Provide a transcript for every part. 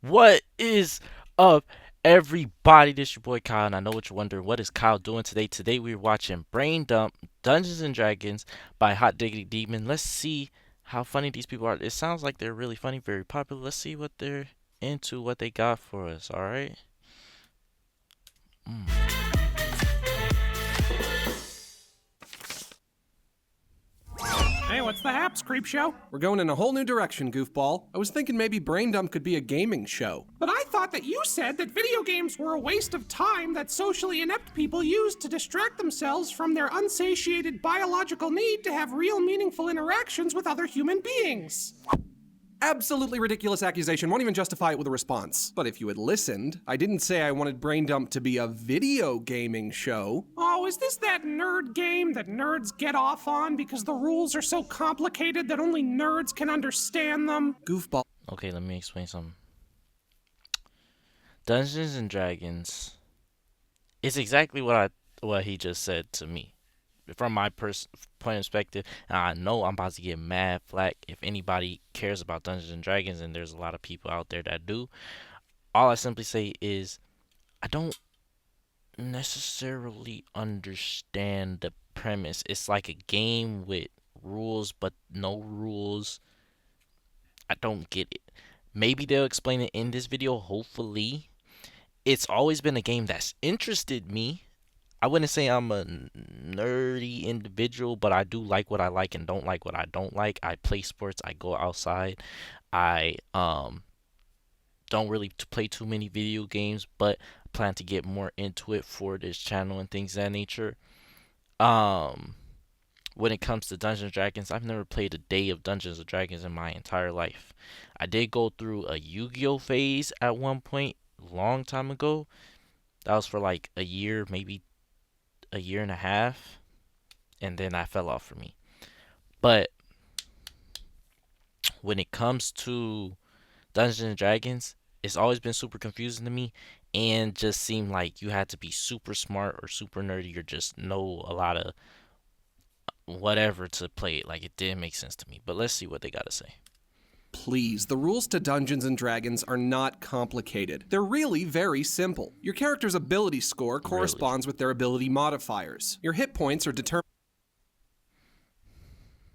What is up, everybody? This your boy Kyle, and I know what you're wondering. What is Kyle doing today? Today we're watching Brain Dump Dungeons and Dragons by Hot Diggedy Demon. Let's see how funny these people are. It sounds like they're really funny, very popular. Let's see what they're into, what they got for us. All right. Mm. Hey, what's the haps, creep show? We're going in a whole new direction, goofball. I was thinking maybe Brain Dump could be a gaming show. But I thought that you said that video games were a waste of time that socially inept people use to distract themselves from their unsatiated biological need to have real meaningful interactions with other human beings. Absolutely ridiculous accusation, won't even justify it with a response. But if you had listened, I didn't say I wanted Brain Dump to be a video gaming show. Oh, is this that nerd game that nerds get off on because the rules are so complicated that only nerds can understand them? Goofball. Okay, let me explain something. Dungeons and Dragons is exactly what he just said to me. From my point of perspective, and I know I'm about to get mad flack if anybody cares about Dungeons and Dragons, and there's a lot of people out there that do. All I simply say is I don't necessarily understand the premise. It's like a game with rules but no rules. I don't get it. Maybe they'll explain it in this video, hopefully. It's always been a game that's interested me. I wouldn't say I'm a nerdy individual, but I do like what I like and don't like what I don't like. I play sports. I go outside. I don't really play too many video games, but plan to get more into it for this channel and things of that nature. Um, when it comes to Dungeons and Dragons, I've never played a day of Dungeons and Dragons in my entire life. I did go through a Yu-Gi-Oh phase at one point, long time ago. That was for like a year, maybe a year and a half, and then I fell off for me. But when it comes to Dungeons and Dragons, it's always been super confusing to me and just seemed like you had to be super smart or super nerdy or just know a lot of whatever to play it. Like, it didn't make sense to me. But let's see what they got to say. Please, the rules to Dungeons and Dragons are not complicated. They're really very simple. Your character's ability score corresponds with their ability modifiers. Your hit points are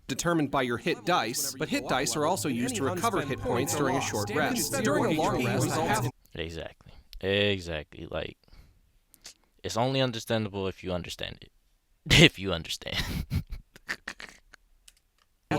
determined by your hit dice, but hit dice are also used to recover hit points during a short rest. During a long rest, Exactly. Like, it's only understandable if you understand it. If you understand. I'm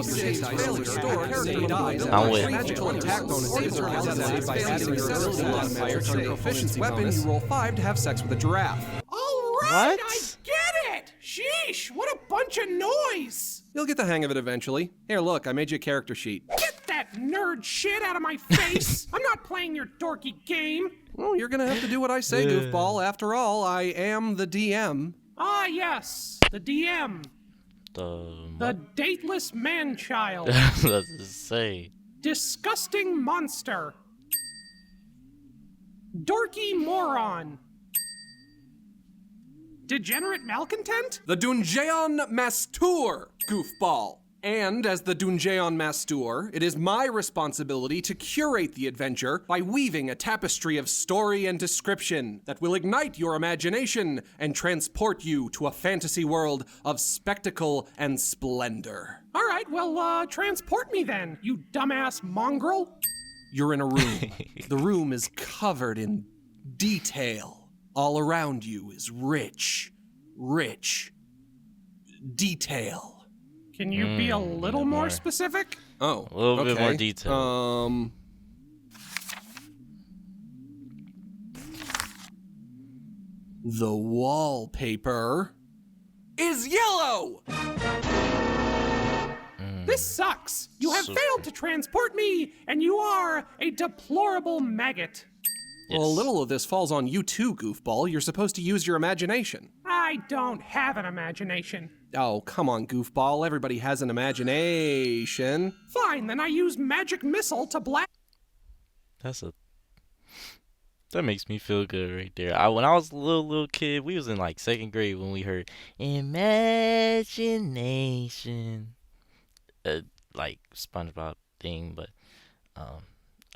with magical attack bonuses are calculated by adding your ability modifier to your proficiency weapon. You roll 5 to have sex with a giraffe. All right, I get it! Sheesh, what a bunch of noise! You'll get the hang of it eventually. Here, look, I made you a character sheet. Get that nerd shit out of my face! I'm not playing your dorky game! Well, you're gonna have to do what I say, goofball. After all, I am the DM. Ah, yes, the DM. the The dateless man-child. what does it say? Disgusting monster. Dorky moron. Degenerate malcontent? The Dungeon Master, goofball. And as the Dungeon Master, it is my responsibility to curate the adventure by weaving a tapestry of story and description that will ignite your imagination and transport you to a fantasy world of spectacle and splendor. All right, well, transport me then, you dumbass mongrel. You're in a room. The room is covered in detail. All around you is rich detail. Can you be a little more specific? Oh, A little bit more okay. detail. The wallpaper is yellow! This sucks. You have Super. failed to transport me, and you are a deplorable maggot. Well, a little of this falls on you too, goofball. You're supposed to use your imagination. I don't have an imagination. Oh, come on, goofball. Everybody has an imagination. Fine, then I use magic missile to blast. That makes me feel good right there. When I was a little kid, we was in like second grade when we heard imagination, like SpongeBob thing. But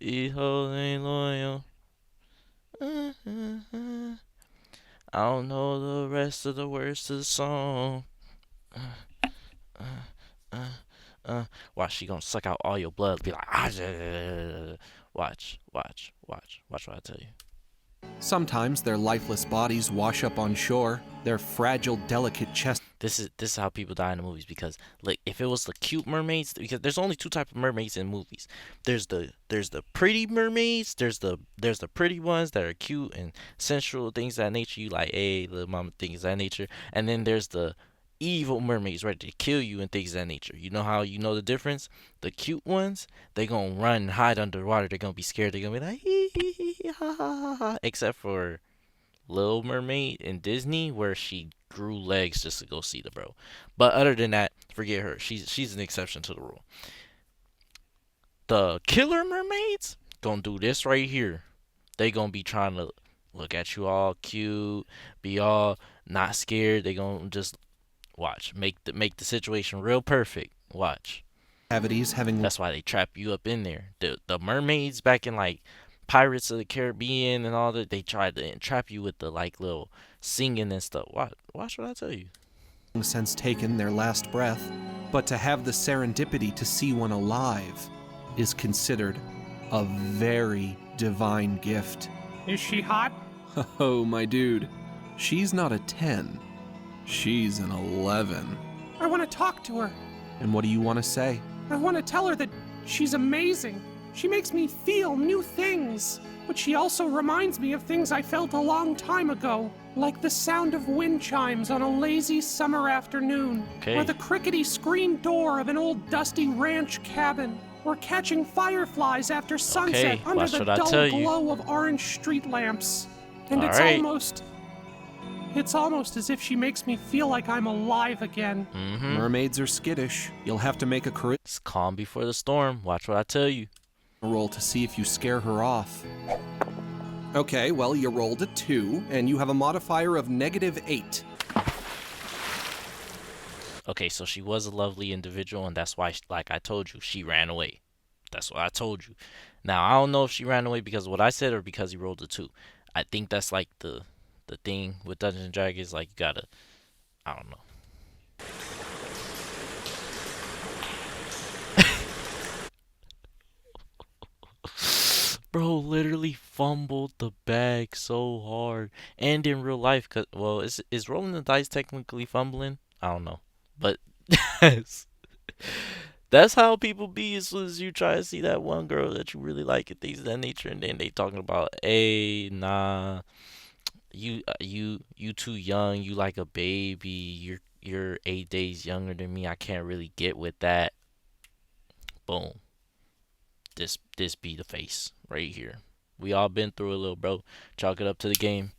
These hoes ain't loyal. I don't know the rest of the words to the song. Watch, she gonna suck out all your blood. Be like, watch what I tell you. Sometimes their lifeless bodies wash up on shore, their fragile, delicate chest. This is how people die in the movies, because like if it was the cute mermaids, because there's only two types of mermaids in movies. There's the pretty mermaids, there's the pretty ones that are cute and sensual, things of that nature. You like, hey, little mama, things of that nature. And then there's the evil mermaids ready to kill you and things of that nature. You know how you know the difference? The cute ones, they gonna run and hide underwater. They're gonna be scared. They're gonna be like, hee hee hee ha ha ha. Except for Little Mermaid in Disney, where she grew legs just to go see the bro. But other than that, forget her. She's an exception to the rule. The killer mermaids gonna do this right here. They gonna be trying to look at you all cute, be all not scared. They gonna just watch, make the situation real perfect. Watch. Cavities having That's why they trap you up in there. The mermaids back in like Pirates of the Caribbean and all that, they tried to entrap you with the like little singing and stuff. Watch what I tell you. since taken their last breath, but to have the serendipity to see one alive is considered a very divine gift. Is she hot? Oh, my dude, she's not a 10. She's an 11. I want to talk to her. And what do you want to say? I want to tell her that she's amazing. She makes me feel new things. But she also reminds me of things I felt a long time ago, like the sound of wind chimes on a lazy summer afternoon, Okay. or the crickety screen door of an old dusty ranch cabin, or catching fireflies after sunset Okay, under watch the what I dull tell you. glow of orange street lamps. And All it's right. almost as if she makes me feel like I'm alive again. Mermaids are skittish. You'll have to make a charisma It's calm before the storm. Watch what I tell you. roll to see if you scare her off. Okay, well, you rolled a 2, and you have a modifier of -8. Okay, so she was a lovely individual, and that's why, like I told you, she ran away. That's what I told you. Now, I don't know if she ran away because of what I said or because he rolled a 2. I think that's like the thing with Dungeons and Dragons. Like, you gotta, I don't know. Bro literally fumbled the bag so hard. And in real life, cause, well, is rolling the dice technically fumbling? I don't know. But that's, that's how people be as soon as you try to see that one girl that you really like and things of that nature, and then they talking about, hey, nah, you too young, you like a baby, you're 8 days younger than me, I can't really get with that. Boom. This be the face right here. We all been through a little, bro. Chalk it up to the game.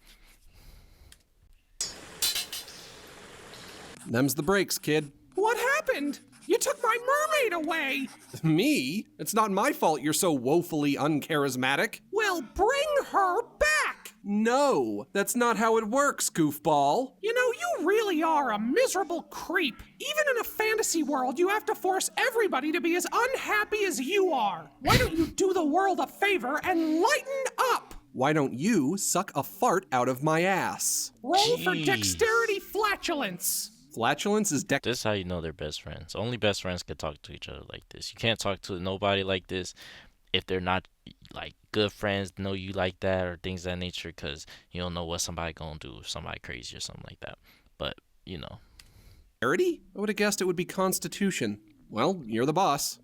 Them's the breaks, kid. What happened? You took my mermaid away! Me? It's not my fault you're so woefully uncharismatic. Well, bring her back! No, that's not how it works, goofball. You know, you really are a miserable creep. Even in a fantasy world, you have to force everybody to be as unhappy as you are. Why don't you do the world a favor and lighten up? Why don't you suck a fart out of my ass? Roll for Jeez. dexterity flatulence. Flatulence is This is how you know they're best friends. Only best friends can talk to each other like this. You can't talk to nobody like this if they're not like good friends, know you like that or things of that nature, because you don't know what somebody gonna do if somebody crazy or something like that. But you know, Dexterity? I would have guessed it would be Constitution. Well, you're the boss.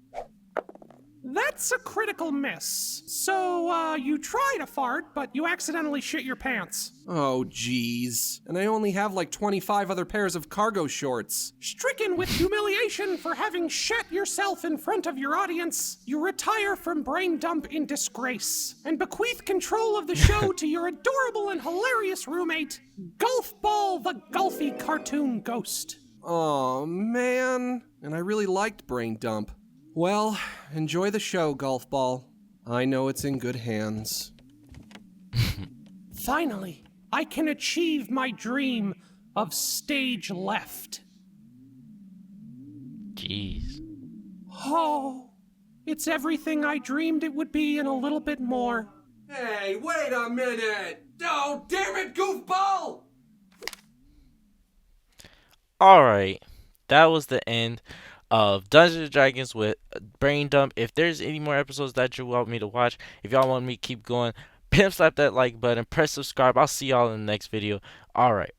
That's a critical miss. So, you try to fart, but you accidentally shit your pants. Oh, jeez. And I only have like 25 other pairs of cargo shorts. Stricken with humiliation for having shat yourself in front of your audience, you retire from Brain Dump in disgrace and bequeath control of the show to your adorable and hilarious roommate, Golf Ball the Golfy Cartoon Ghost. Aw, man. And I really liked Brain Dump. Well, enjoy the show, Golf Ball. I know it's in good hands. Finally, I can achieve my dream of stage left. jeez. Oh, It's everything I dreamed it would be and a little bit more. Hey, wait a minute! Oh, damn it, goofball! Alright, that was the end of Dungeons and Dragons with Brain Dump. If there's any more episodes that you want me to watch, if y'all want me to keep going, pimp slap that like button, press subscribe. I'll see y'all in the next video. Alright.